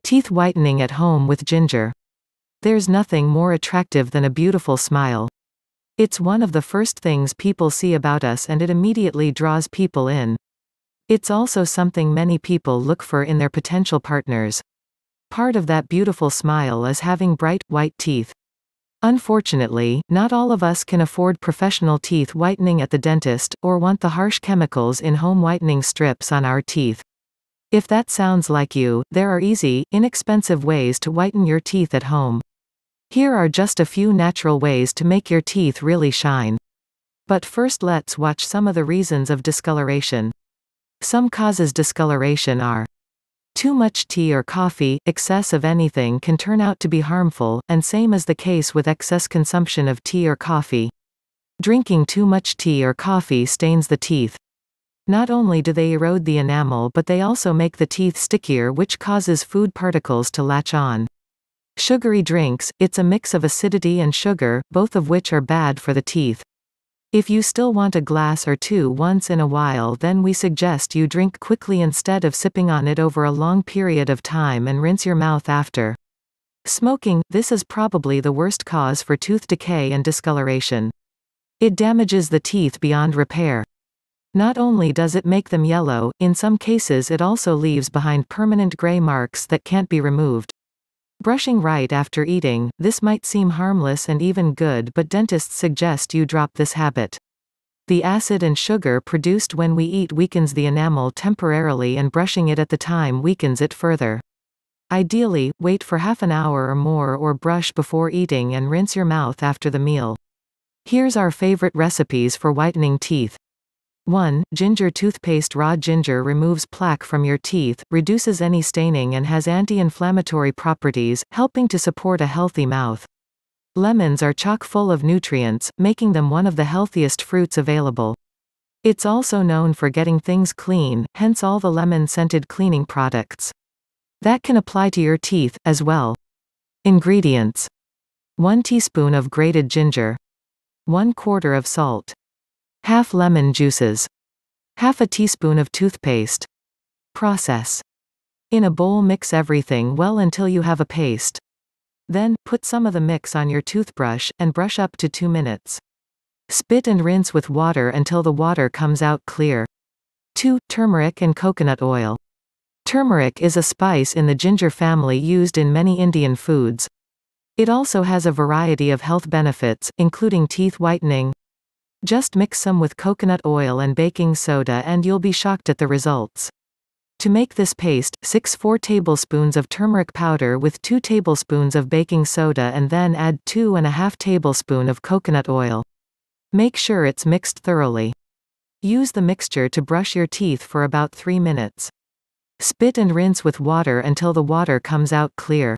Teeth whitening at home with ginger. There's nothing more attractive than a beautiful smile. It's one of the first things people see about us, and it immediately draws people in. It's also something many people look for in their potential partners. Part of that beautiful smile is having bright, white teeth. Unfortunately, not all of us can afford professional teeth whitening at the dentist, or want the harsh chemicals in home whitening strips on our teeth. If that sounds like you, there are easy, inexpensive ways to whiten your teeth at home. Here are just a few natural ways to make your teeth really shine. But first, let's watch some of the reasons of discoloration. Some causes discoloration are: too much tea or coffee. Excess of anything can turn out to be harmful, and same is the case with excess consumption of tea or coffee. Drinking too much tea or coffee stains the teeth. Not only do they erode the enamel, but they also make the teeth stickier, which causes food particles to latch on. Sugary drinks. It's a mix of acidity and sugar, both of which are bad for the teeth. If you still want a glass or two once in a while, then we suggest you drink quickly instead of sipping on it over a long period of time, and rinse your mouth after. Smoking. This is probably the worst cause for tooth decay and discoloration. It damages the teeth beyond repair. Not only does it make them yellow, in some cases it also leaves behind permanent gray marks that can't be removed. Brushing right after eating. This might seem harmless and even good, but dentists suggest you drop this habit. The acid and sugar produced when we eat weakens the enamel temporarily, and brushing it at the time weakens it further. Ideally, wait for half an hour or more, or brush before eating and rinse your mouth after the meal. Here's our favorite recipes for whitening teeth. 1. Ginger toothpaste. Raw ginger removes plaque from your teeth, reduces any staining, and has anti-inflammatory properties, helping to support a healthy mouth. Lemons are chock full of nutrients, making them one of the healthiest fruits available. It's also known for getting things clean, hence all the lemon-scented cleaning products. That can apply to your teeth, as well. Ingredients: 1 teaspoon of grated ginger, 1/4 of salt, half lemon juices, half a teaspoon of toothpaste. Process: in a bowl, mix everything well until you have a paste. Then, put some of the mix on your toothbrush, and brush up to 2 minutes. Spit and rinse with water until the water comes out clear. 2. Turmeric and coconut oil. Turmeric is a spice in the ginger family used in many Indian foods. It also has a variety of health benefits, including teeth whitening. Just mix some with coconut oil and baking soda and you'll be shocked at the results. To make this paste, 4 tablespoons of turmeric powder with 2 tablespoons of baking soda, and then add 2½ tablespoons of coconut oil. Make sure it's mixed thoroughly. Use the mixture to brush your teeth for about 3 minutes. Spit and rinse with water until the water comes out clear.